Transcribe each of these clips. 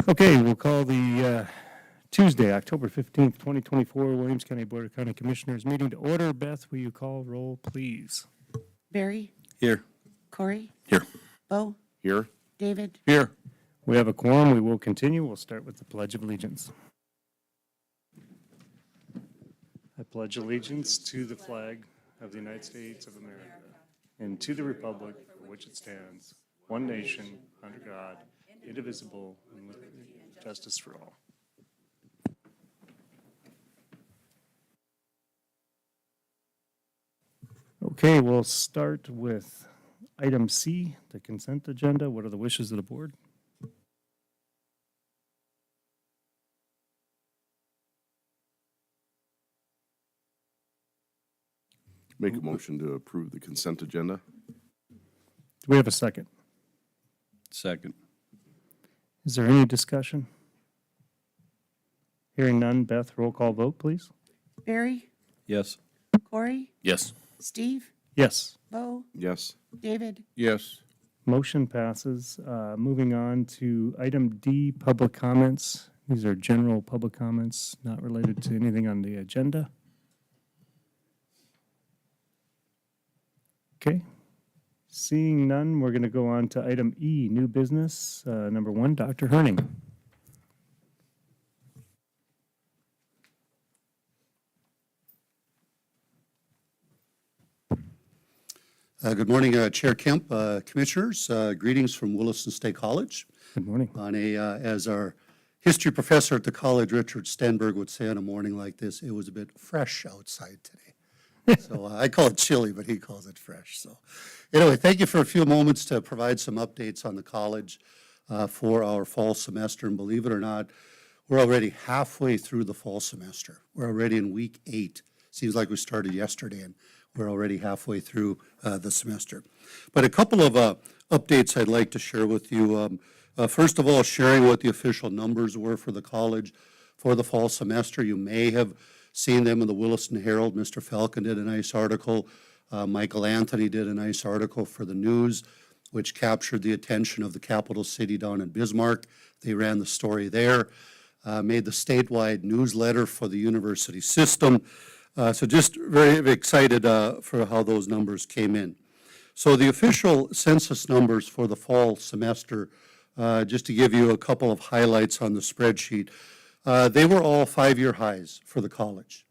Okay, we'll call the Tuesday, October 15th, 2024, Williams County Board of County Commissioners meeting to order. Beth, will you call roll, please? Barry, Here. Corey, Here. Bo, Here. David. Here. We have a quorum. We will continue. We'll start with the Pledge of Allegiance. I pledge allegiance to the flag of the United States of America and to the republic for which it stands, one nation, under God, indivisible, and with justice for all. Okay, we'll start with item C, the consent agenda. What are the wishes of the board? Make a motion to approve the consent agenda. Do we have a second? Second. Is there any discussion? Hearing none, Beth, roll call vote, please. Barry, Yes. Corey, Yes. Steve, Yes. Bo, Yes. David. Yes. Motion passes. Moving on to item D, public comments. These are general public comments, not related to anything on the agenda. Okay. Seeing none, we're going to go on to item E, new business. Number 1, Dr. Herning. Good morning, Chair Kemp, Commissioners. Greetings from Williston State College. Good morning. As our history professor at the college, Richard Stenberg, would say on a morning like this, it was a bit fresh outside today. So I call it chilly, but he calls it fresh. So anyway, thank you for a few moments to provide some updates on the college for our fall semester. And believe it or not, we're already halfway through the fall semester. We're already in week 8. Seems like we started yesterday, and we're already halfway through the semester. But a couple of updates I'd like to share with you. First of all, sharing what the official numbers were for the college for the fall semester. You may have seen them in the Williston Herald. Mr. Falcon did a nice article. Michael Anthony did a nice article for the news, which captured the attention of the capital city down in Bismarck. They ran the story there, made the statewide newsletter for the university system. So just very excited for how those numbers came in. So the official census numbers for the fall semester, just to give you a couple of highlights on the spreadsheet, they were all 5-year highs for the college.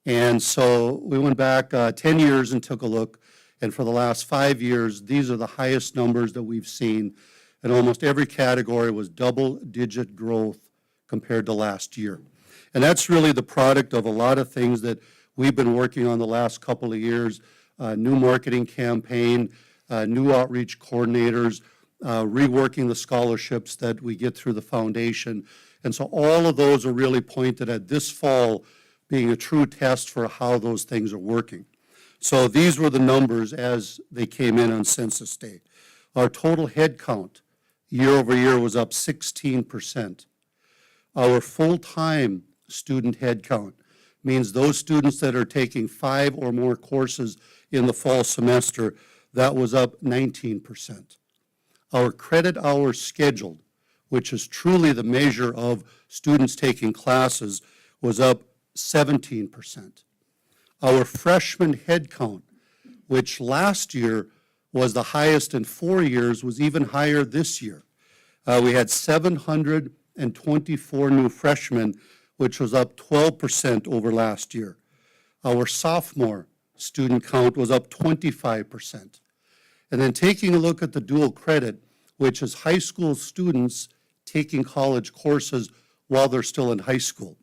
And so we went back 10 years and took a look, and for the last 5 years, these are the highest numbers that we've seen, and almost every category was double-digit growth compared to last year. And that's really the product of a lot of things that we've been working on the last couple of years, new marketing campaign, new outreach coordinators, reworking the scholarships that we get through the foundation. And so all of those are really pointed at this fall being a true test for how those things are working. So these were the numbers as they came in on Census Day. Our total head count year over year was up 16%. Our full-time student head count means those students that are taking 5 or more courses in the fall semester, that was up 19%. Our credit hours scheduled, which is truly the measure of students taking classes, was up 17%. Our freshman head count, which last year was the highest in 4 years, was even higher this year. We had 724 new freshmen, which was up 12% over last year. Our sophomore student count was up 25%. And then taking a look at the dual credit, which is high school students taking college courses while they're still in high school.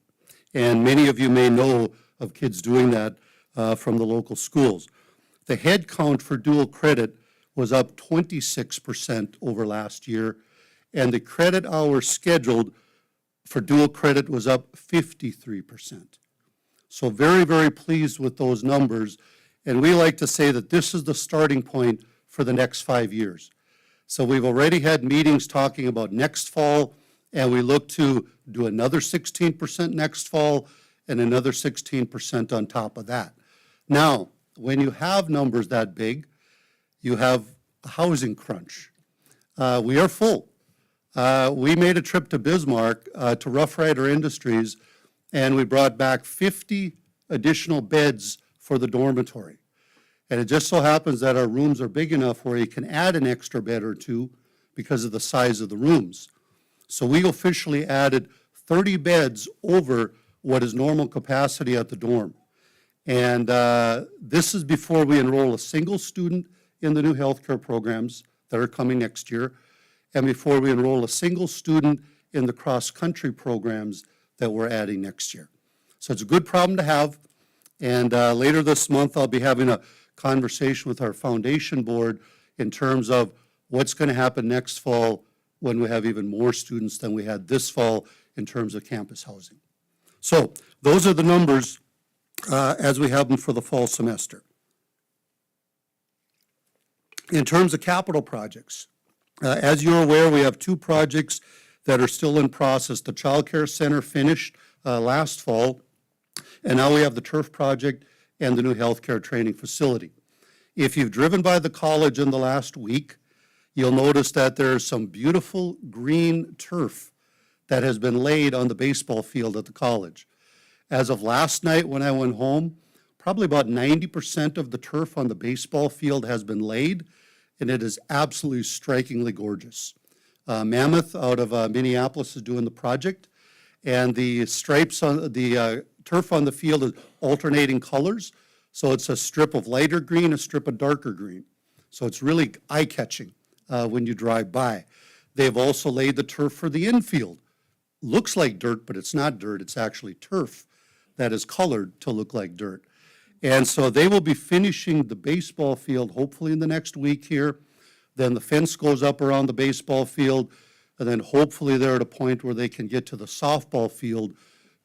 And many of you may know of kids doing that from the local schools. The head count for dual credit was up 26% over last year, and the credit hours scheduled for dual credit was up 53%. So very, very pleased with those numbers, and we like to say that this is the starting point for the next 5 years. So we've already had meetings talking about next fall, and we look to do another 16% next fall and another 16% on top of that. Now, when you have numbers that big, you have a housing crunch. We are full. we made a trip to Bismarck, to Rough Rider Industries, and we brought back 50 additional beds for the dormitory. And it just so happens that our rooms are big enough where you can add an extra bed or two because of the size of the rooms. So we officially added 30 beds over what is normal capacity at the dorm. And this is before we enroll a single student in the new healthcare programs that are coming next year, and before we enroll a single student in the cross-country programs that we're adding next year. So it's a good problem to have, and later this month I'll be having a conversation with our foundation board in terms of what's going to happen next fall when we have even more students than we had this fall in terms of campus housing. So those are the numbers as we have them for the fall semester. In terms of capital projects, as you're aware, we have two projects that are still in process. The Child Care Center finished last fall, and now we have the turf project and the new healthcare training facility. If you've driven by the college in the last week, you'll notice that there's some beautiful green turf that has been laid on the baseball field at the college. As of last night when I went home, probably about 90% of the turf on the baseball field has been laid, and it is absolutely strikingly gorgeous. Mammoth out of Minneapolis is doing the project, and the stripes on the turf on the field is alternating colors. So it's a strip of lighter green, a strip of darker green. So it's really eye-catching when you drive by. They've also laid the turf for the infield. Looks like dirt, but it's not dirt. It's actually turf that is colored to look like dirt. And so they will be finishing the baseball field hopefully in the next week here. Then the fence goes up around the baseball field, and then hopefully they're at a point where they can get to the softball field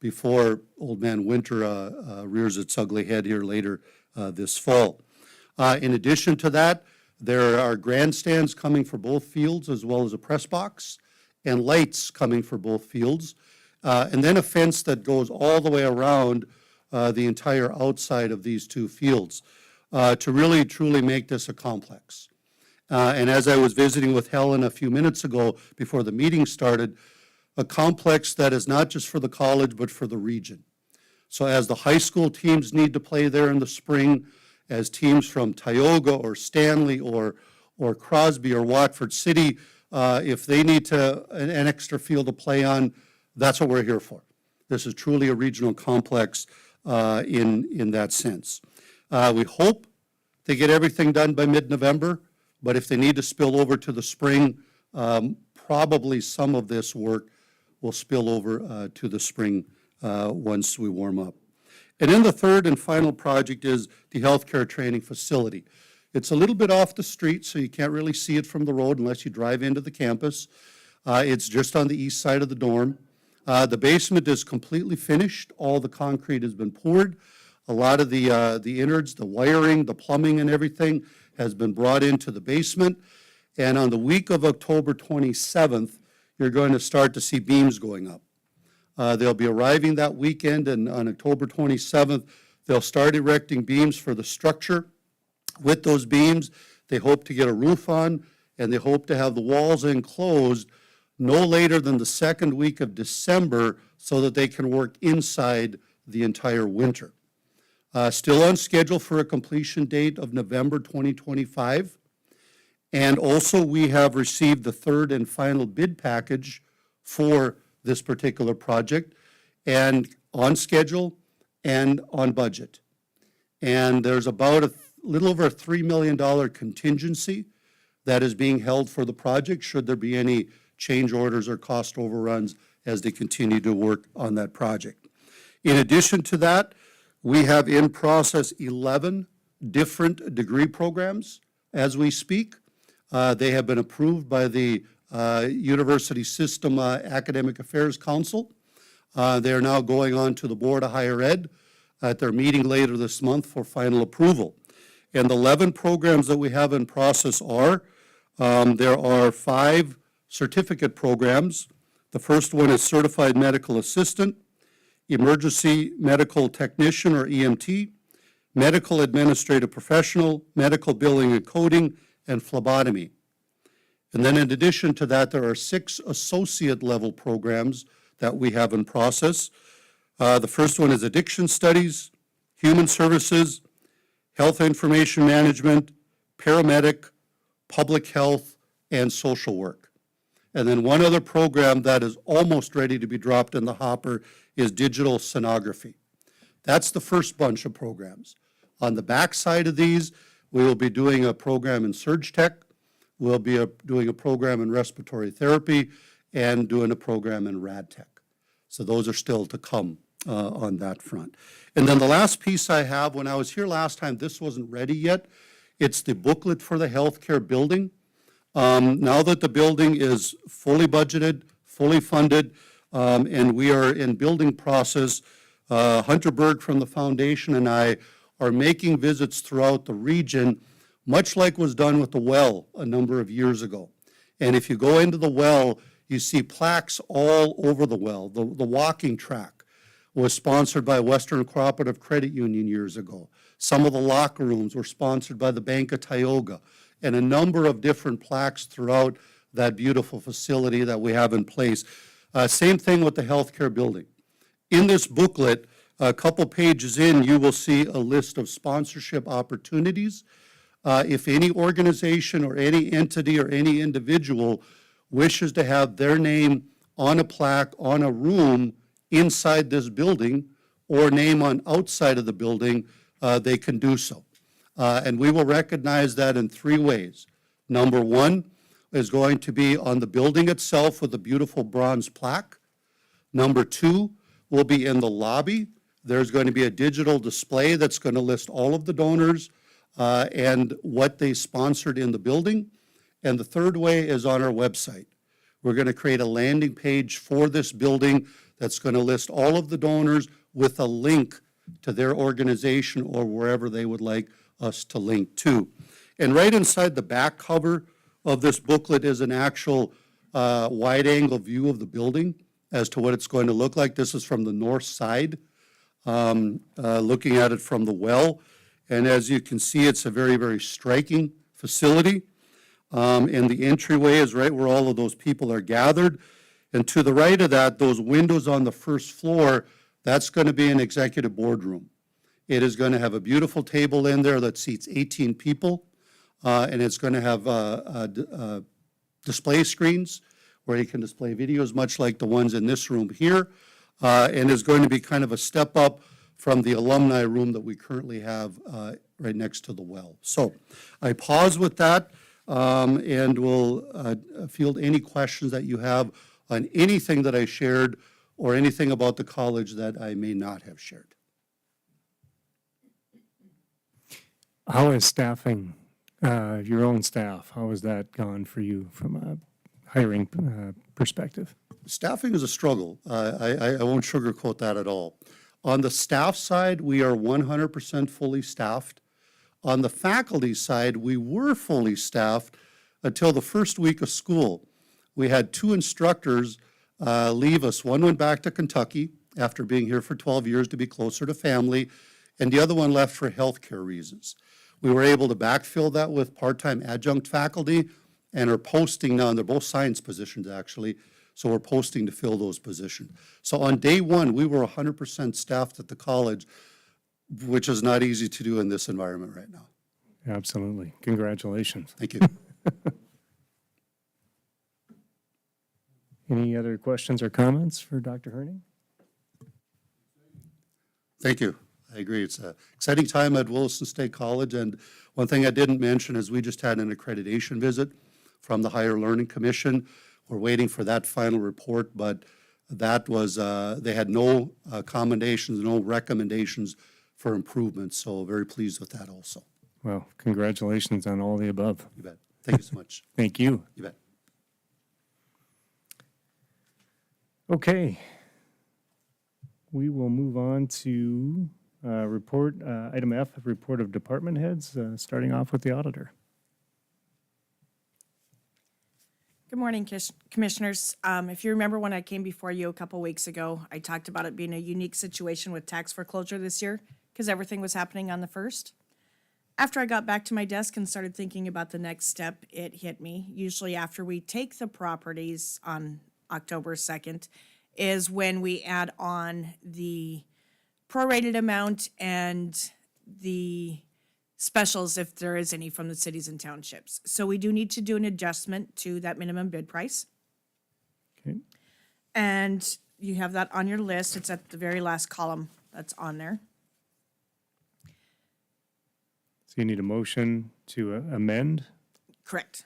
before Old Man Winter rears its ugly head here later this fall. In addition to that, there are grandstands coming for both fields as well as a press box, and lights coming for both fields, and then a fence that goes all the way around the entire outside of these two fields to really truly make this a complex. And as I was visiting with Helen a few minutes ago before the meeting started, a complex that is not just for the college but for the region. So as the high school teams need to play there in the spring, as teams from Tioga or Stanley or Crosby or Watford City, if they need an extra field to play on, that's what we're here for. This is truly a regional complex in that sense. We hope to get everything done by mid-November, but if they need to spill over to the spring, probably some of this work will spill over to the spring once we warm up. And then the third and final project is the healthcare training facility. It's a little bit off the street, so you can't really see it from the road unless you drive into the campus. It's just on the east side of the dorm. The basement is completely finished. All the concrete has been poured. A lot of the innards, the wiring, the plumbing and everything has been brought into the basement. And on the week of October 27th, you're going to start to see beams going up. They'll be arriving that weekend, and on October 27th, they'll start erecting beams for the structure. With those beams, they hope to get a roof on, and they hope to have the walls enclosed no later than the second week of December so that they can work inside the entire winter. Still on schedule for a completion date of November 2025. And also, we have received the third and final bid package for this particular project, and on schedule and on budget. And there's about a little over a $3 million contingency that is being held for the project should there be any change orders or cost overruns as they continue to work on that project. In addition to that, we have in process 11 different degree programs as we speak. They have been approved by the University System Academic Affairs Council. They are now going on to the Board of Higher Ed at their meeting later this month for final approval. And the 11 programs that we have in process are, there are 5 certificate programs. The first one is Certified Medical Assistant, Emergency Medical Technician or EMT, Medical Administrative Professional, Medical Billing and Coding, and Phlebotomy. And then in addition to that, there are 6 associate level programs that we have in process. The first one is addiction studies, human services, health information management, paramedic, public health, and social work. And then one other program that is almost ready to be dropped in the hopper is digital sonography. That's the first bunch of programs. On the back side of these, we will be doing a program in Surg Tech, we'll be doing a program in respiratory therapy, and doing a program in Rad Tech. So those are still to come on that front. And then the last piece I have, when I was here last time, this wasn't ready yet. It's the booklet for the healthcare building. Now that the building is fully budgeted, fully funded, and we are in building process, Hunter Berg from the foundation and I are making visits throughout the region, much like was done with the well a number of years ago. And if you go into the well, you see plaques all over the well. The walking track was sponsored by Western Cooperative Credit Union years ago. Some of the locker rooms were sponsored by the Bank of Tioga, and a number of different plaques throughout that beautiful facility that we have in place. Same thing with the healthcare building. In this booklet, a couple pages in, you will see a list of sponsorship opportunities. If any organization or any entity or any individual wishes to have their name on a plaque, on a room inside this building, or name on outside of the building, they can do so. And we will recognize that in 3 ways. Number 1 is going to be on the building itself with a beautiful bronze plaque. Number 2 will be in the lobby. There's going to be a digital display that's going to list all of the donors and what they sponsored in the building. And the third way is on our website. We're going to create a landing page for this building that's going to list all of the donors with a link to their organization or wherever they would like us to link to. And right inside the back cover of this booklet is an actual wide-angle view of the building as to what it's going to look like. This is from the north side, looking at it from the well. And as you can see, it's a very, very striking facility. And the entryway is right where all of those people are gathered. And to the right of that, those windows on the first floor, that's going to be an executive boardroom. It is going to have a beautiful table in there that seats 18 people, and it's going to have display screens where you can display videos, much like the ones in this room here, and is going to be kind of a step up from the alumni room that we currently have right next to the well. So I pause with that and will field any questions that you have on anything that I shared or anything about the college that I may not have shared. How is staffing, your own staff, how has that gone for you from a hiring perspective? Staffing is a struggle. I won't sugarcoat that at all. On the staff side, we are 100% fully staffed. On the faculty side, we were fully staffed until the first week of school. We had 2 instructors leave us. One went back to Kentucky after being here for 12 years to be closer to family, and the other one left for healthcare reasons. We were able to backfill that with part-time adjunct faculty and are posting now, and they're both science positions actually, so we're posting to fill those positions. So on day 1, we were 100% staffed at the college, which is not easy to do in this environment right now. Absolutely. Congratulations. Thank you. Any other questions or comments for Dr. Herning? Thank you. I agree. It's an exciting time at Williston State College. And one thing I didn't mention is we just had an accreditation visit from the Higher Learning Commission. We're waiting for that final report, but that was, they had no commendations, no recommendations for improvement. So very pleased with that also. Well, congratulations on all the above. You bet. Thank you so much. Thank you. You bet. Okay. We will move on to report, item F, report of department heads, starting off with the auditor. Good morning, Commissioners. If you remember when I came before you a couple weeks ago, I talked about it being a unique situation with tax foreclosure this year because everything was happening on the 1st. After I got back to my desk and started thinking about the next step, it hit me. Usually after we take the properties on October 2nd is when we add on the prorated amount and the specials if there is any from the cities and townships. So we do need to do an adjustment to that minimum bid price. Okay. And you have that on your list. It's at the very last column that's on there. So you need a motion to amend, Correct.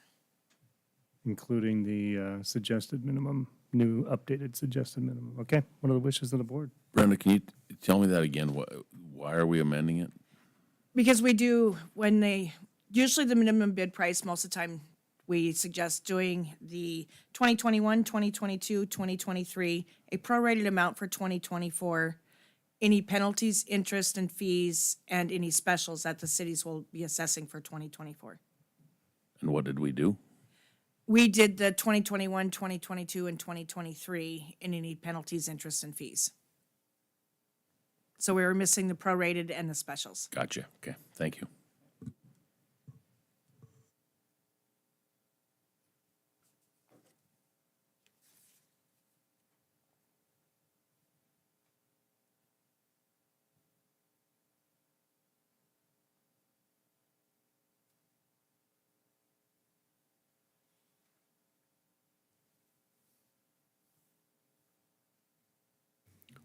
including the suggested minimum, new updated suggested minimum. Okay, what are the wishes of the board? Brenda, can you tell me that again? Why are we amending it? Because we do, usually the minimum bid price, most of the time, we suggest doing the 2021, 2022, 2023, a prorated amount for 2024, any penalties, interest, and fees, and any specials that the cities will be assessing for 2024. And what did we do? We did the 2021, 2022, and 2023 in any penalties, interest, and fees. So we were missing the prorated and the specials. Gotcha. Okay, thank you.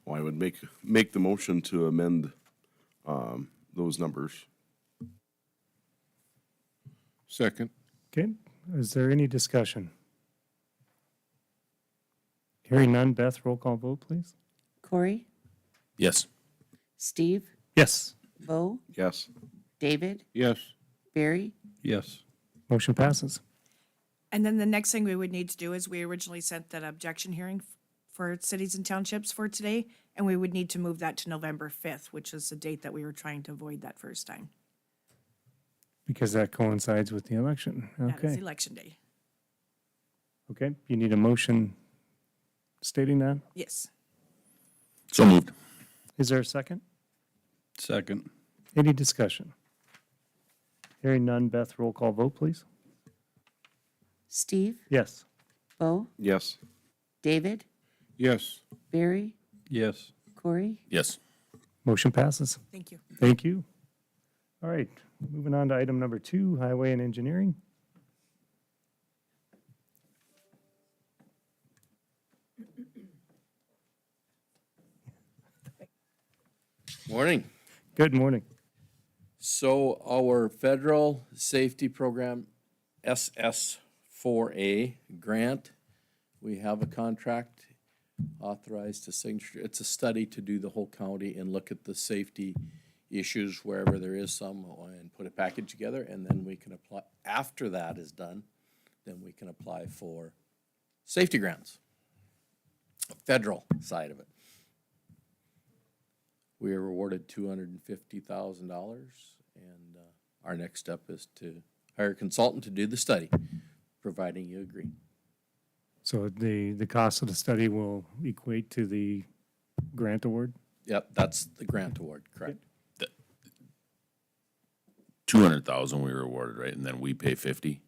Well, I would make the motion to amend those numbers. Second. Okay, is there any discussion? Hearing none, Beth, roll call vote, please. Corey, Yes. Steve, Yes. Bo, Yes. David, Yes. Barry, Yes. Motion passes. And then the next thing we would need to do is we originally sent that objection hearing for cities and townships for today, and we would need to move that to November 5th, which is the date that we were trying to avoid that first time. Because that coincides with the election. That is Okay, Election Day. okay, you need a motion stating that? Yes. So moved. Is there a second? Second. Any discussion? Hearing none, Beth, roll call vote, please. Steve, Yes. Bo, Yes. David, Yes. Barry, Yes. Corey, Yes. Motion passes. Thank you. Thank you. All right, moving on to item number 2, highway and engineering. Morning. Good morning. So our federal safety program, SS4A grant, we have a contract authorized to signature. It's a study to do the whole county and look at the safety issues wherever there is some and put a package together, and then we can apply, after that is done, then we can apply for safety grants, federal side of it. We are awarded $250,000, and our next step is to hire a consultant to do the study, providing you agree. So the cost of the study will equate to the grant award? Yep, that's the grant award, correct? 200,000 we were awarded, right? And then we pay 50?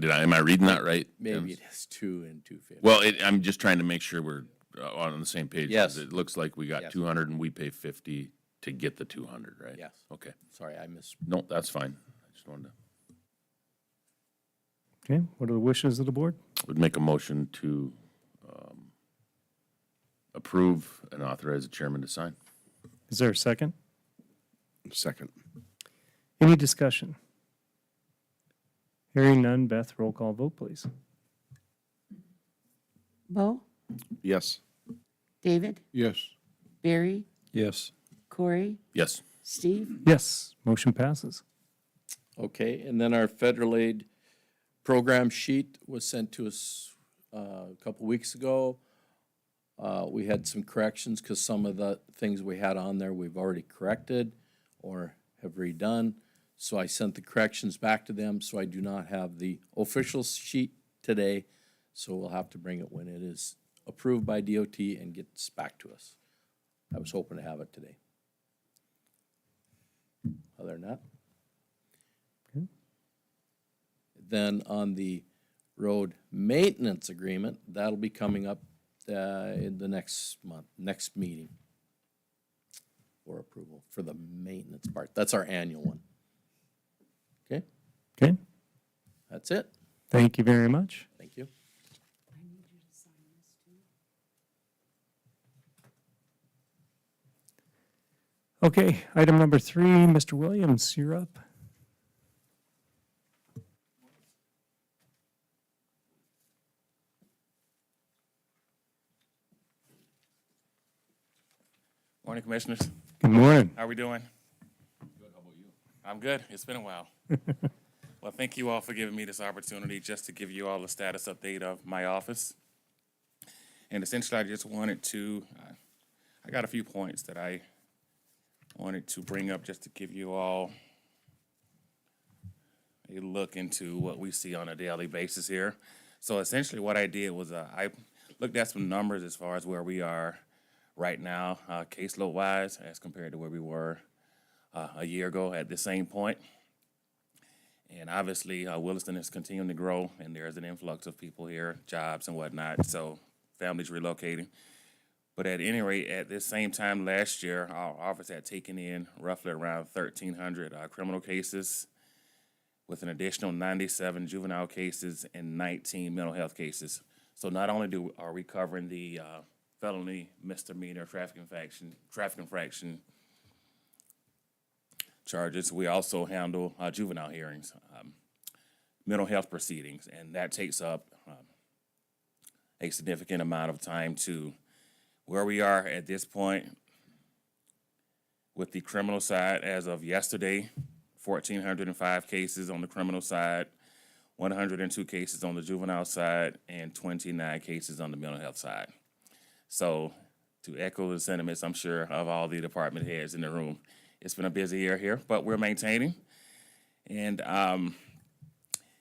Am I reading that right? Maybe it is 2 and 250. Well, I'm just trying to make sure we're on the same page. 'Cause Yes. It looks like we got Yes. 200 and we pay 50 to get the 200, right? Yes. Okay. Sorry, I missed. No, that's fine. I just wanted to, Okay, what are the wishes of the board? would make a motion to approve and authorize the chairman to sign. Is there a second? Second. Any discussion? Hearing none, Beth, roll call vote, please. Bo, Yes. David, Yes. Barry, Yes. Corey, Yes. Steve, Yes, motion passes. Okay, and then our federal aid program sheet was sent to us a couple weeks ago. We had some corrections because some of the things we had on there we've already corrected or have redone. So I sent the corrections back to them, so I do not have the official sheet today. So we'll have to bring it when it is approved by DOT and gets back to us. I was hoping to have it today. Other than that, Then on the road maintenance agreement, that'll be coming up in the next month, next meeting for approval for the maintenance part. That's our annual one. Okay, Okay, that's it. thank you very much. Thank you. Okay, item number 3, Mr. Williams, you're up. Morning, Commissioners. Good morning. How are we doing? Good. How about you? I'm good. It's been a while. Well, thank you all for giving me this opportunity just to give you all the status update of my office. And essentially, I just wanted to, I got a few points that I wanted to bring up just to give you all a look into what we see on a daily basis here. So essentially what I did was I looked at some numbers as far as where we are right now, caseload-wise, as compared to where we were a year ago at the same point. And obviously, Williston is continuing to grow, and there's an influx of people here, jobs and whatnot, so families relocating. But at any rate, at this same time last year, our office had taken in roughly around 1,300 criminal cases, with an additional 97 juvenile cases and 19 mental health cases. So not only are we covering the felony, misdemeanor, traffic infraction charges, we also handle juvenile hearings, mental health proceedings, and that takes up a significant amount of time too. Where we are at this point with the criminal side, as of yesterday, 1,405 cases on the criminal side, 102 cases on the juvenile side, and 29 cases on the mental health side. So to echo the sentiments, I'm sure, of all the department heads in the room, it's been a busy year here, but we're maintaining. And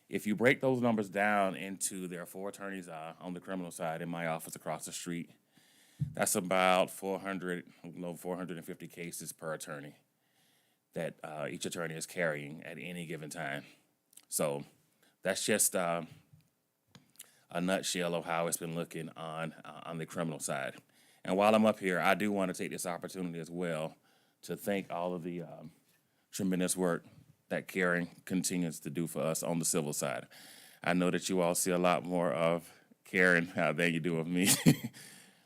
if you break those numbers down into, there are 4 attorneys on the criminal side in my office across the street. That's about 450 cases per attorney that each attorney is carrying at any given time. So that's just a nutshell of how it's been looking on the criminal side. And while I'm up here, I do want to take this opportunity as well to thank all of the tremendous work that Karen continues to do for us on the civil side. I know that you all see a lot more of Karen than you do of me.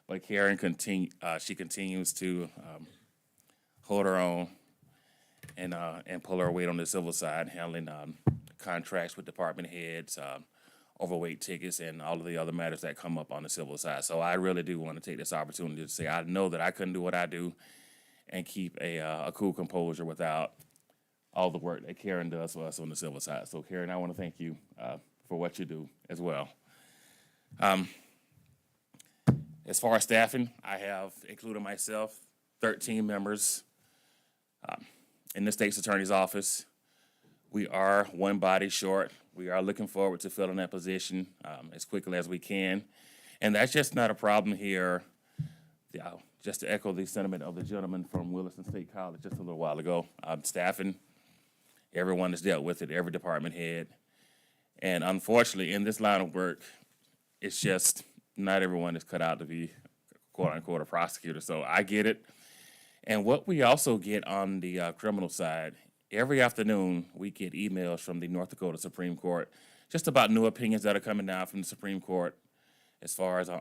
But Karen continues to hold her own and pull her weight on the civil side, handling contracts with department heads, overweight tickets, and all of the other matters that come up on the civil side. So I really do want to take this opportunity to say I know that I couldn't do what I do and keep a cool composure without all the work that Karen does for us on the civil side. So Karen, I want to thank you for what you do as well. As far as staffing, I have, including myself, 13 members in the state's attorney's office. We are one body short. We are looking forward to filling that position as quickly as we can. And that's just not a problem here. Just to echo the sentiment of the gentleman from Williston State College just a little while ago, staffing, everyone has dealt with it, every department head. And unfortunately, in this line of work, it's just not everyone is cut out to be, quote unquote, a prosecutor. So I get it. And what we also get on the criminal side, every afternoon we get emails from the North Dakota Supreme Court just about new opinions that are coming down from the Supreme Court as far as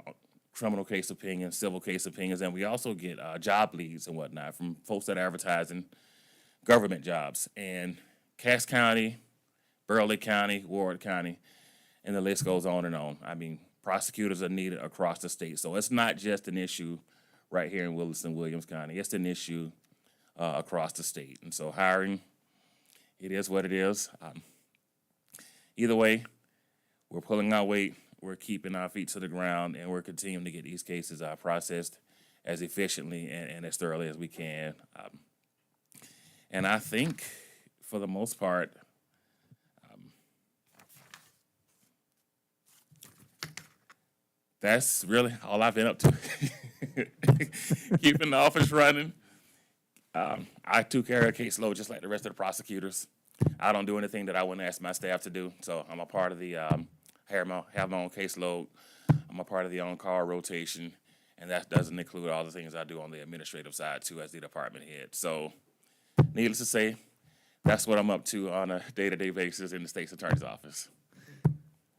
criminal case opinions, civil case opinions, and we also get job leads and whatnot from folks that are advertising government jobs. And Cass County, Burley County, Ward County, and the list goes on and on. I mean, prosecutors are needed across the state. So it's not just an issue right here in Williston, Williams County. It's an issue across the state. And so hiring, it is what it is. Either way, we're pulling our weight, we're keeping our feet to the ground, and we're continuing to get these cases processed as efficiently and as thoroughly as we can. And I think, for the most part, that's really all I've been up to. Keeping the office running. I too carry a caseload just like the rest of the prosecutors. I don't do anything that I wouldn't ask my staff to do. So I'm a part of the, have my own caseload. I'm a part of the on-call rotation, and that doesn't include all the things I do on the administrative side too as the department head. So needless to say, that's what I'm up to on a day-to-day basis in the state's attorney's office.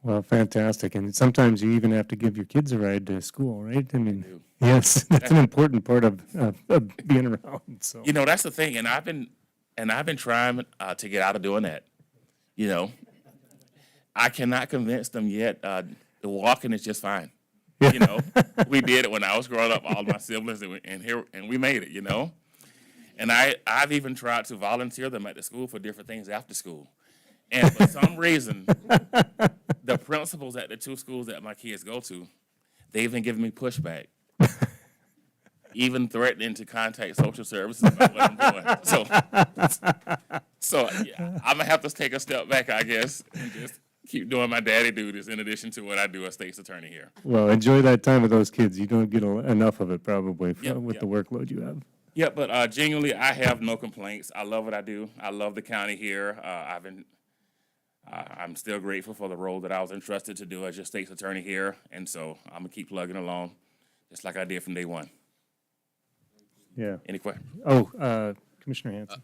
Well, fantastic. And sometimes you even have to give your kids a ride to school, right? I mean, yes, that's an important part of being around, so. You know, that's the thing, and I've been trying to get out of doing that. You know, I cannot convince them yet. The walking is just fine. You know, we did it when I was growing up, all my siblings, and we made it. You know, and I've even tried to volunteer them at the school for different things after school, and for some reason, the principals at the two schools that my kids go to, they've been giving me pushback. Even threatening to contact social services about what I'm doing. So yeah, I'm gonna have to take a step back, I guess, and just keep doing my daddy duties in addition to what I do as state's attorney here. Well, enjoy that time with those kids. You don't get enough of it probably Yep, with yep. the workload you have. Yeah, but genuinely, I have no complaints. I love what I do. I love the county here. I'm still grateful for the role that I was entrusted to do as your state's attorney here, and so I'm gonna keep plugging along, just like I did from day one. Yeah. Any questions? Oh, Commissioner Hanson.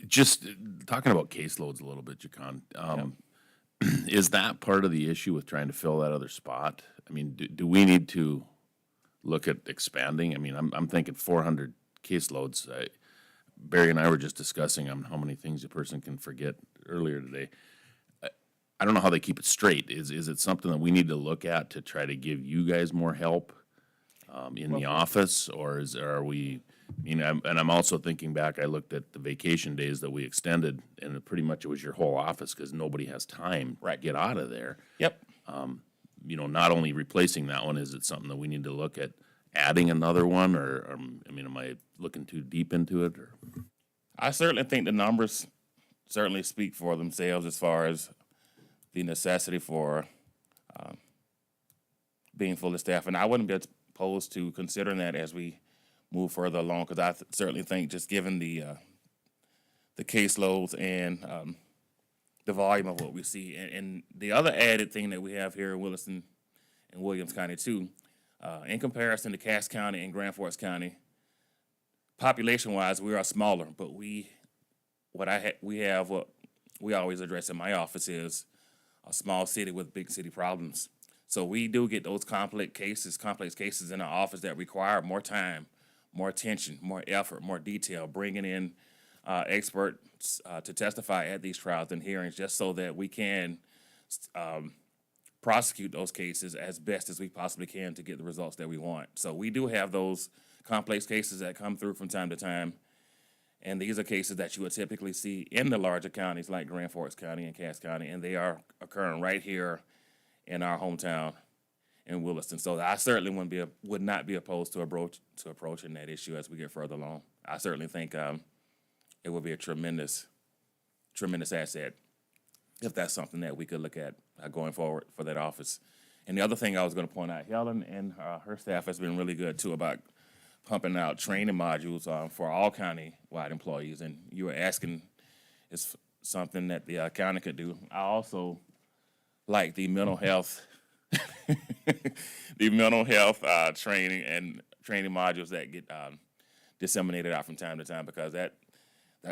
Just talking about caseloads a little bit, Jacon. Is that part of the issue with trying to fill that other spot? I mean, do we need to look at expanding? I mean, I'm thinking 400 caseloads. Barry and I were just discussing on how many things a person can forget earlier today. I don't know how they keep it straight. Is it something that we need to look at to try to give you guys more help in the office, or are we? You know, and I'm also thinking back. I looked at the vacation days that we extended, and pretty much it was your whole office because nobody has time to get out of there. Yep. You know, not only replacing that one, is it something that we need to look at adding another one, or I mean, am I looking too deep into it? Or? I certainly think the numbers certainly speak for themselves as far as the necessity for being fully staffed, and I wouldn't be opposed to considering that as we move further along, because I certainly think just given the caseloads and the volume of what we see, and the other added thing that we have here in Williston and Williams County too, in comparison to Cass County and Grand Forks County, population-wise, we are smaller, but we have what we always address in my office is a small city with big city problems. So we do get those complex cases in our office that require more time, more attention, more effort, more detail, bringing in experts to testify at these trials and hearings just so that we can prosecute those cases as best as we possibly can to get the results that we want. So we do have those complex cases that come through from time to time, and these are cases that you would typically see in the larger counties like Grand Forks County and Cass County, and they are occurring right here in our hometown in Williston. So I certainly would not be opposed to approaching that issue as we get further along. I certainly think it would be a tremendous asset if that's something that we could look at going forward for that office. And the other thing I was going to point out, Helen and her staff has been really good too about pumping out training modules for all county-wide employees. And you were asking, is something that the county could do. I also like the mental health, training and training modules that get disseminated out from time to time, because that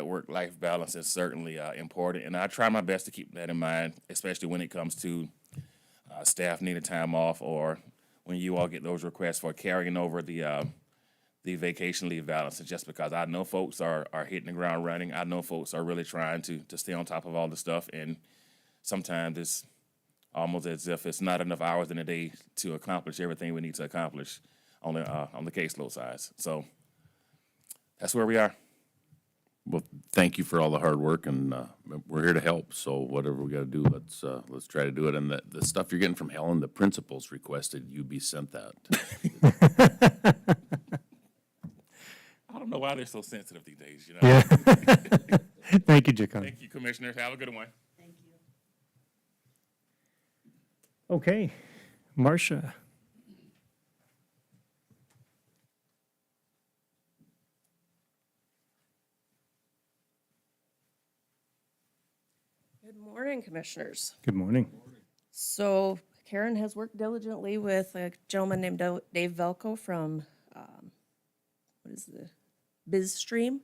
work-life balance is certainly important. And I try my best to keep that in mind, especially when it comes to staff needing time off, or when you all get those requests for carrying over the vacation leave balances, just because I know folks are hitting the ground running. I know folks are really trying to stay on top of all the stuff, and sometimes it's almost as if it's not enough hours in a day to accomplish everything we need to accomplish on the caseload size. So that's where we are. Well, thank you for all the hard work, and we're here to help. So whatever we got to do, let's try to do it. And the stuff you're getting from Helen, the principals requested you be sent that. I don't know why they're so sensitive these days, you know? Yeah. Thank you, Jacon. Thank you, Commissioners. Have a good one. Okay, Marcia. Good morning, Commissioners. Good morning. So Karen has worked diligently with a gentleman named Dave Velko from, what is the, BizStream,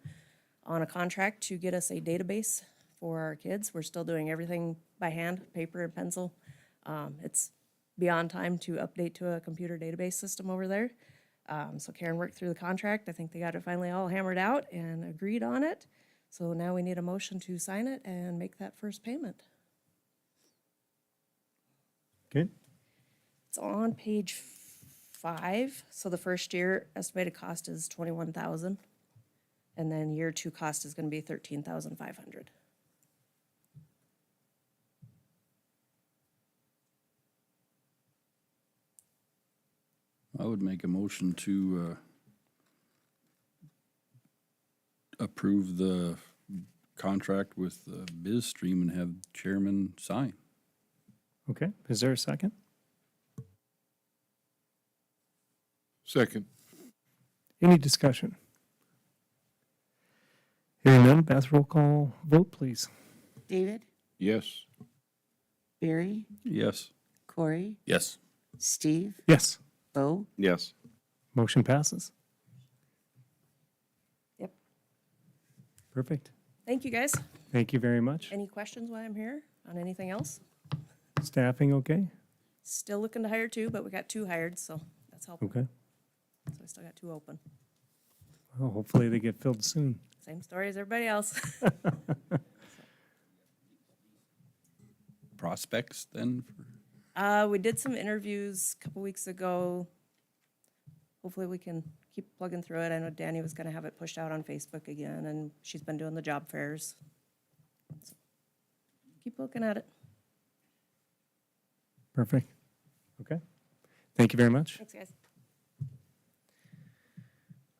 on a contract to get us a database for our kids. We're still doing everything by hand, paper and pencil. It's beyond time to update to a computer database system over there. So Karen worked through the contract. I think they got it finally all hammered out and agreed on it. So now we need a motion to sign it and make that first payment. Okay. It's on page 5. So the first year estimated cost is 21,000, and then year 2 cost is going to be 13,500. I would make a motion to approve the contract with BizStream and have chairman sign. Okay. Is there a second? Second. Any discussion? Hearing none, Beth, roll call vote, please. David, Yes. Barry, Yes. Corey, Yes. Steve, Yes. Bo, Yes. Motion passes. Yep. Perfect. Thank you, guys. Thank you very much. Any questions while I'm here on anything else? Staffing okay? Still looking to hire 2, but we got 2 hired, so that's helpful. Okay. So I still got 2 open. Well, hopefully they get filled soon. Same story as everybody else. Prospects then? We did some interviews a couple weeks ago. Hopefully we can keep plugging through it. I know Danny was gonna have it pushed out on Facebook again, and she's been doing the job fairs. So, keep looking at it. Perfect. Okay. Thank you very much. Thanks, guys.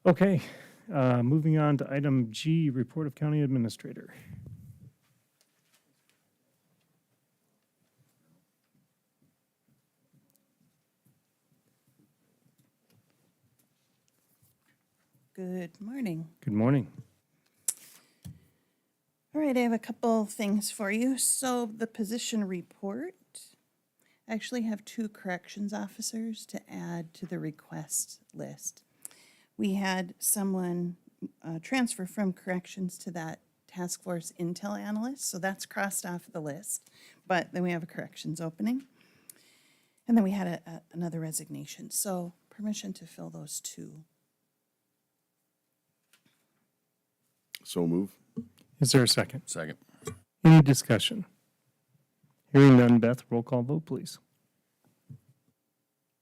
Okay, moving on to item G, Report of County Administrator. Good morning. Good morning. All right, I have a couple things for you. So the position report, I actually have 2 corrections officers to add to the request list. We had someone transfer from corrections to that task force intel analyst, so that's crossed off the list. But then we have a corrections opening. And then we had another resignation, so permission to fill those 2. So move. Is there a second? Second. Any discussion? Hearing none, Beth, roll call vote, please.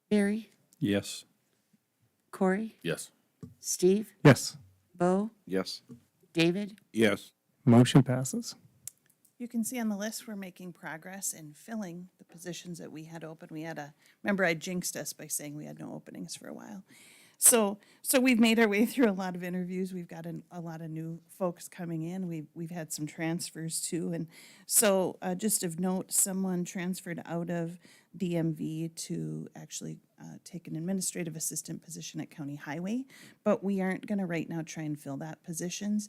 Barry, Yes. Corey, Yes. Steve, Yes. Bo, Yes. David, Yes. Motion passes. You can see on the list, we're making progress in filling the positions that we had open. Remember I jinxed us by saying we had no openings for a while. So we've made our way through a lot of interviews. We've got a lot of new folks coming in. We've had some transfers too. And so just of note, someone transferred out of DMV to actually take an administrative assistant position at County Highway. But we aren't going to right now try and fill that positions.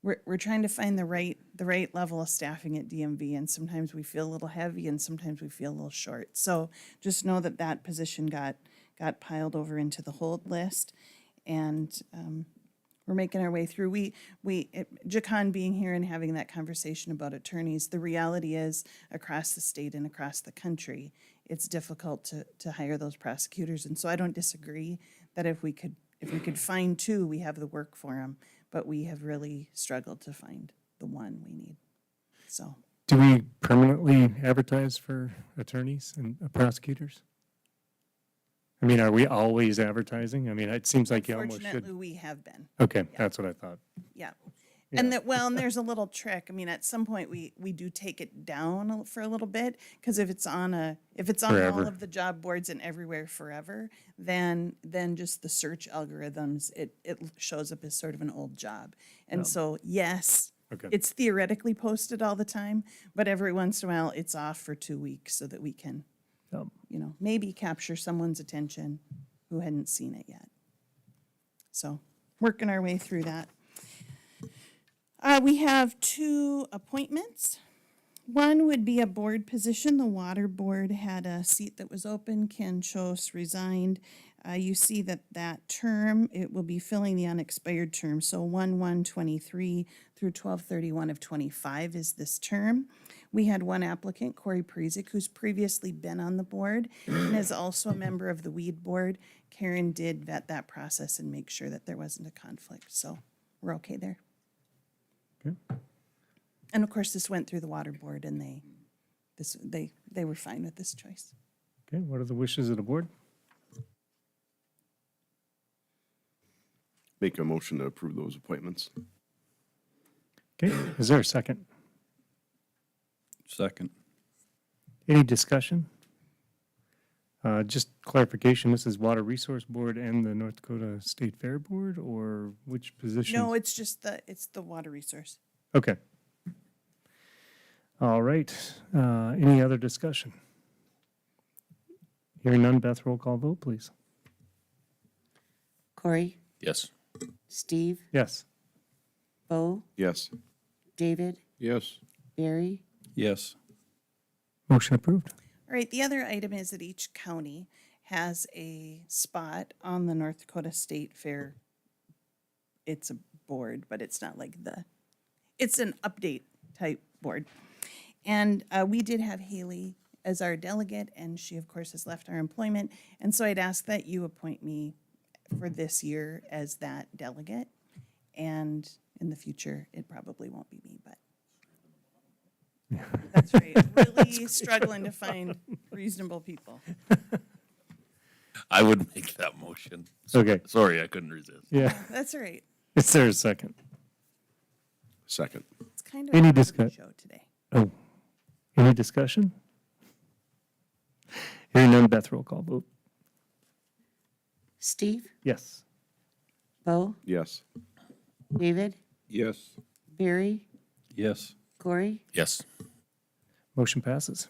We're trying to find the right level of staffing at DMV, and sometimes we feel a little heavy and sometimes we feel a little short. So just know that position got piled over into the hold list, and we're making our way through. Jacon being here and having that conversation about attorneys, the reality is across the state and across the country, it's difficult to hire those prosecutors. And so I don't disagree that if we could find 2, we have the work for them, but we have really struggled to find the one we need. So Do we permanently advertise for attorneys and prosecutors? I mean, are we always advertising? I mean, it seems like you almost fortunately, should. we have been. Okay, that's what I thought. Yeah. And and there's a little trick. I mean, at some point we do take it down for a little bit, because if it's on all Forever. of the job boards and everywhere forever, then just the search algorithms, it shows up as sort of an old job. And so, yes, Okay. it's theoretically posted all the time, but every once in a while it's off for 2 weeks so that we can, Yep. maybe capture someone's attention who hadn't seen it yet. So, working our way through that. We have two appointments. One would be a board position. The water board had a seat that was open. Ken Chose resigned. You see that term, it will be filling the unexpired term. So 1/1/23 through 12/31 of 25 is this term. We had one applicant, Corey Perizic, who's previously been on the board and is also a member of the weed board. Karen did vet that process and make sure that there wasn't a conflict. So we're okay there. Okay. And of course, this went through the water board and they were fine with this choice. Okay, what are the wishes of the board? Make a motion to approve those appointments. Okay, is there a second? Second. Any discussion? Just clarification, this is Water Resource Board and the North Dakota State Fair Board, or which position? No, it's just it's the water resource. Okay. All right, any other discussion? Hearing none, Beth, roll call vote, please. Corey, Yes. Steve, Yes. Bo, Yes. David, Yes. Barry, Yes. Motion approved. All right, the other item is that each county has a spot on the North Dakota State Fair. It's a board, but it's not like it's an update type board. And we did have Haley as our delegate, and she, of course, has left our employment. And so I'd ask that you appoint me for this year as that delegate. And in the future, it probably won't be me, but that's right. Really struggling to find reasonable people. I would make that motion. Okay. Sorry, I couldn't resist. Yeah, That's all right. is there a second? Second. It's kind of Any a comedy discuss- show today. Oh, any discussion? Hearing none, Beth, roll call vote. Steve, Yes. Bo, Yes. David, Yes. Barry, Yes. Corey, Yes. Motion passes.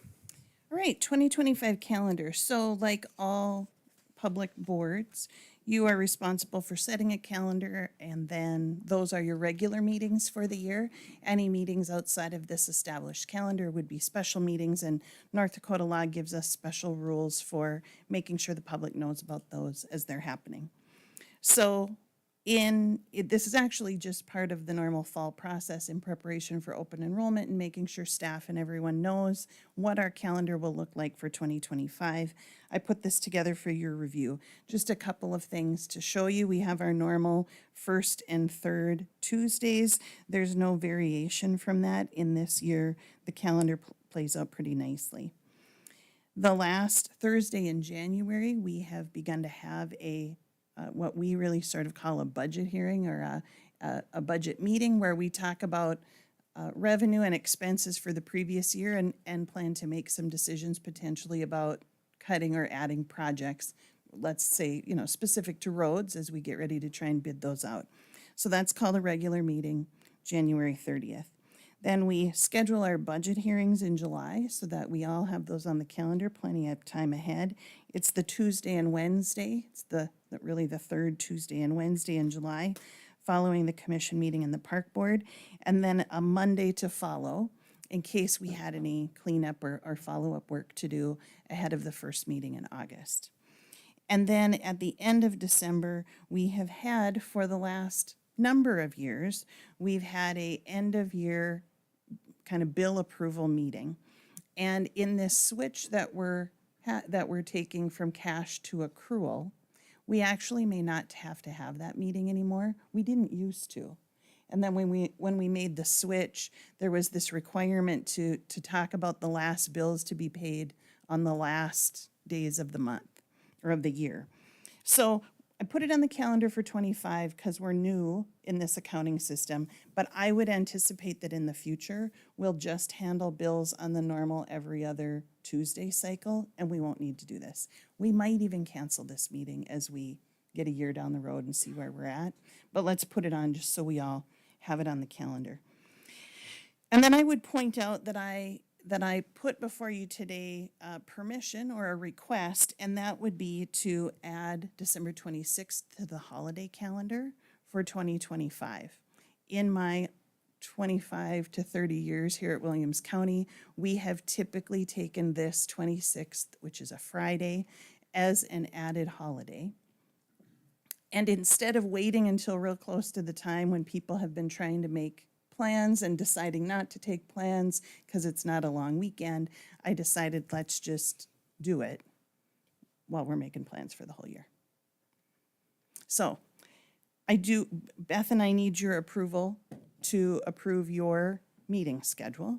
All right, 2025 calendar. So like all public boards, you are responsible for setting a calendar, and then those are your regular meetings for the year. Any meetings outside of this established calendar would be special meetings, and North Dakota law gives us special rules for making sure the public knows about those as they're happening. So this is actually just part of the normal fall process in preparation for open enrollment and making sure staff and everyone knows what our calendar will look like for 2025. I put this together for your review. Just a couple of things to show you. We have our normal first and third Tuesdays. There's no variation from that in this year. The calendar plays out pretty nicely. The last Thursday in January, we have begun to have what we really sort of call a budget hearing or a budget meeting where we talk about revenue and expenses for the previous year and plan to make some decisions potentially about cutting or adding projects, let's say, specific to roads as we get ready to try and bid those out. So that's called a regular meeting, January 30th. Then we schedule our budget hearings in July so that we all have those on the calendar, plenty of time ahead. It's the Tuesday and Wednesday. It's really the third Tuesday and Wednesday in July, following the commission meeting and the park board, and then a Monday to follow in case we had any cleanup or follow-up work to do ahead of the first meeting in August. And then at the end of December, we have had, for the last number of years, we've had a end-of-year kind of bill approval meeting. And in this switch that we're taking from cash to accrual, we actually may not have to have that meeting anymore. We didn't used to. And then when we made the switch, there was this requirement to talk about the last bills to be paid on the last days of the month or of the year. So I put it on the calendar for 25 because we're new in this accounting system, but I would anticipate that in the future, we'll just handle bills on the normal every other Tuesday cycle, and we won't need to do this. We might even cancel this meeting as we get a year down the road and see where we're at, but let's put it on just so we all have it on the calendar. And then I would point out that I put before you today permission or a request, and that would be to add December 26th to the holiday calendar for 2025. In my 25 to 30 years here at Williams County, we have typically taken this 26th, which is a Friday, as an added holiday. And instead of waiting until real close to the time when people have been trying to make plans and deciding not to take plans because it's not a long weekend, I decided let's just do it while we're making plans for the whole year. So Beth and I need your approval to approve your meeting schedule,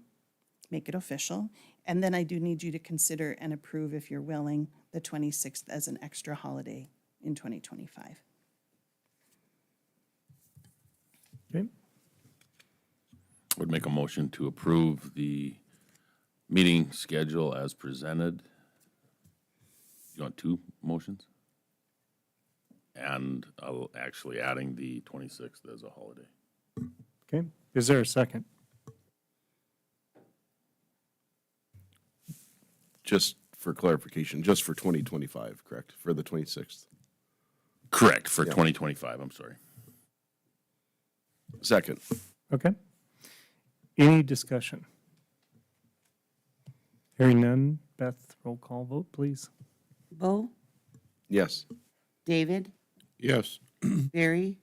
make it official. And then I do need you to consider and approve, if you're willing, the 26th as an extra holiday in 2025. Okay, Would make a motion to approve the meeting schedule as presented. You want two motions? And actually adding the 26th as a holiday. okay. Is there a second? Just for clarification, just for 2025, correct? For the 26th? Correct, for Yeah. 2025, I'm sorry. Second. Okay. Any discussion? Hearing none, Beth, roll call vote, please. Bo, Yes. David, Yes. Barry,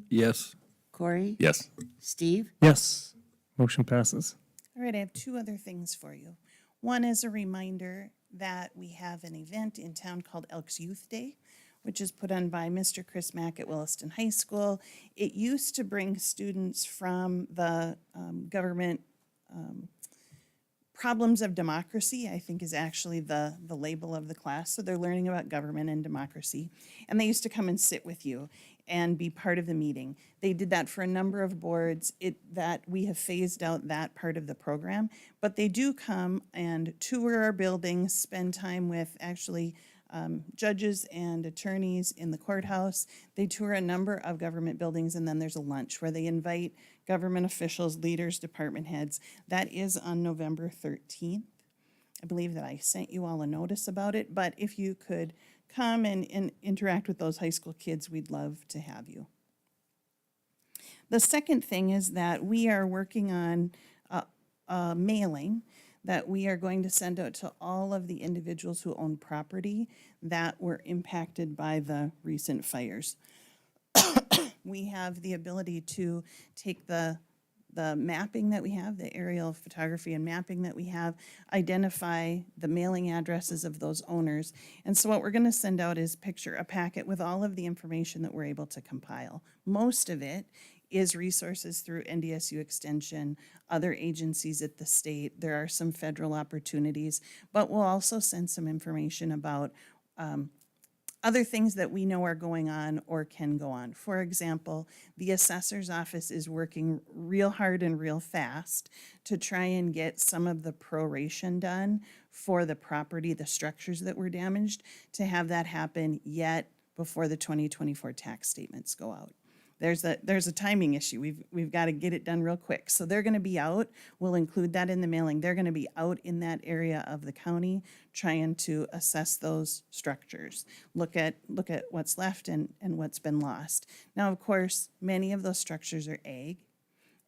Yes. Corey, Yes. Steve, Yes. Motion passes. All right, I have two other things for you. One is a reminder that we have an event in town called Elks Youth Day, which is put on by Mr. Chris Mack at Williston High School. It used to bring students from the government Problems of Democracy, I think is actually the label of the class. So they're learning about government and democracy. And they used to come and sit with you and be part of the meeting. They did that for a number of boards. That we have phased out that part of the program. But they do come and tour our buildings, spend time with actually judges and attorneys in the courthouse. They tour a number of government buildings, and then there's a lunch where they invite government officials, leaders, department heads. That is on November 13th. I believe that I sent you all a notice about it, but if you could come and interact with those high school kids, we'd love to have you. The second thing is that we are working on a mailing that we are going to send out to all of the individuals who own property that were impacted by the recent fires. We have the ability to take the mapping that we have, the aerial photography and mapping that we have, identify the mailing addresses of those owners. And so what we're going to send out is a packet with all of the information that we're able to compile. Most of it is resources through NDSU Extension, other agencies at the state. There are some federal opportunities, but we'll also send some information about other things that we know are going on or can go on. For example, the assessor's office is working real hard and real fast to try and get some of the proration done for the property, the structures that were damaged, to have that happen yet before the 2024 tax statements go out. There's a timing issue. We've got to get it done real quick. So they're going to be out. We'll include that in the mailing. They're going to be out in that area of the county trying to assess those structures, look at what's left and what's been lost. Now, of course, many of those structures are ag,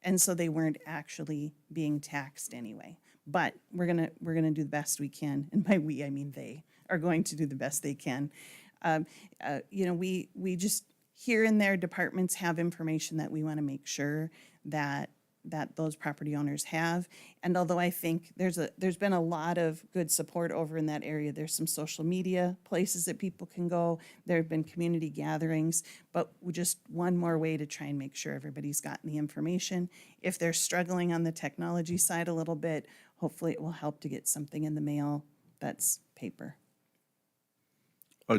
and so they weren't actually being taxed anyway. But we're gonna do the best we can, and by we I mean they are going to do the best they can. We just here and there, departments have information that we want to make sure that those property owners have. And although I think there's been a lot of good support over in that area, there's some social media places that people can go. There have been community gatherings, but just one more way to try and make sure everybody's gotten the information. If they're struggling on the technology side a little bit, hopefully it will help to get something in the mail that's paper.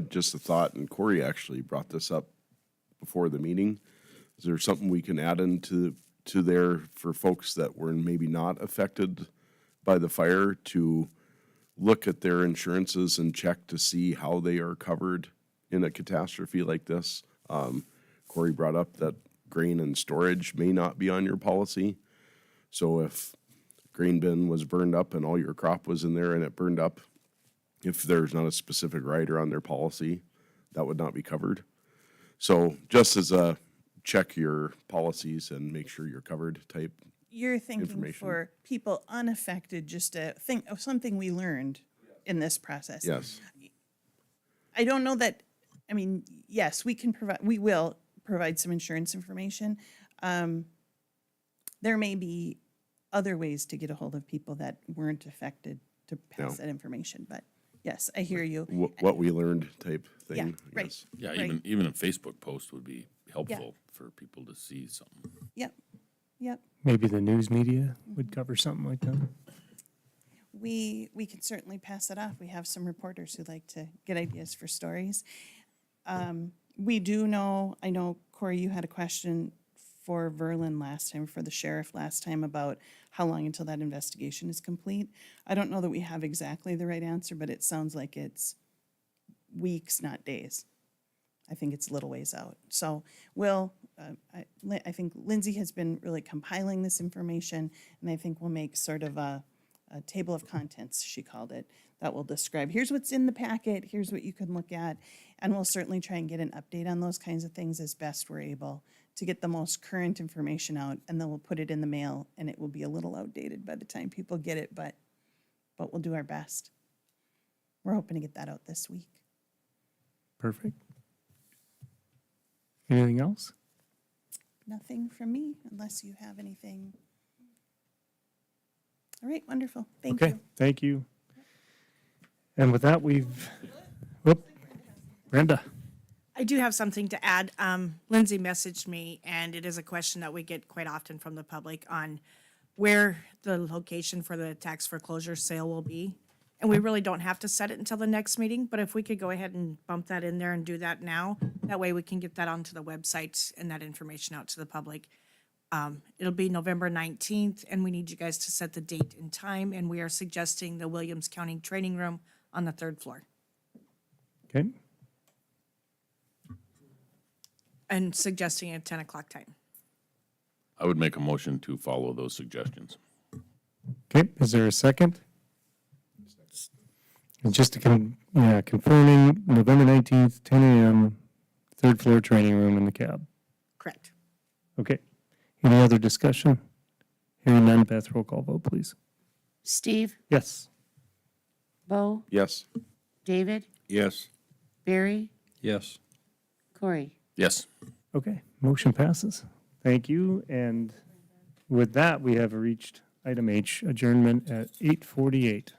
Just a thought, and Corey actually brought this up before the meeting. Is there something we can add into there for folks that were maybe not affected by the fire to look at their insurances and check to see how they are covered in a catastrophe like this? Corey brought up that grain and storage may not be on your policy. So if grain bin was burned up and all your crop was in there and it burned up, if there's not a specific rider on their policy, that would not be covered. So just as a check your policies and make sure you're covered type. You're thinking Information. for people unaffected, just to think of something we learned in this process. Yes. I don't know that, I mean, yes, we will provide some insurance information. There may be other ways to get a hold of people that weren't affected to pass Yeah. that information, but yes, I hear you. What we learned type thing. Yeah, right. yes. Yeah, Right. even a Facebook post would be helpful for people to see something. Yep, yep. Maybe the news media would cover something like that. We can certainly pass it off. We have some reporters who like to get ideas for stories. We do know, I know, Corey, you had a question for Verlin last time, for the sheriff last time, about how long until that investigation is complete. I don't know that we have exactly the right answer, but it sounds like it's weeks, not days. I think it's a little ways out. So I think Lindsay has been really compiling this information, and I think we'll make sort of a table of contents, she called it, that will describe, here's what's in the packet, here's what you can look at, and we'll certainly try and get an update on those kinds of things as best we're able to get the most current information out, and then we'll put it in the mail, and it will be a little outdated by the time people get it, but we'll do our best. We're hoping to get that out this week. Perfect. Anything else? Nothing from me, unless you have anything. All right, wonderful, thank Okay, you. thank you. And with that, whoop, Brenda. I do have something to add. Lindsay messaged me, and it is a question that we get quite often from the public on where the location for the tax foreclosure sale will be. And we really don't have to set it until the next meeting, but if we could go ahead and bump that in there and do that now, that way we can get that onto the website and that information out to the public. It'll be November 19th, and we need you guys to set the date and time, and we are suggesting the Williams County Training Room on the 3rd floor. Okay, And suggesting a 10 o'clock time. I would make a motion to follow those suggestions. okay, is there a second? And just to confirming, November 19th, 10 a.m., 3rd floor training room in the cab. Correct. Okay. Any other discussion? Hearing none, Beth, roll call vote, please. Steve, Yes. Bo, Yes. David, Yes. Barry, Yes. Corey. Yes. Okay, motion passes. Thank you. And with that, we have reached item H, adjournment at 8:48.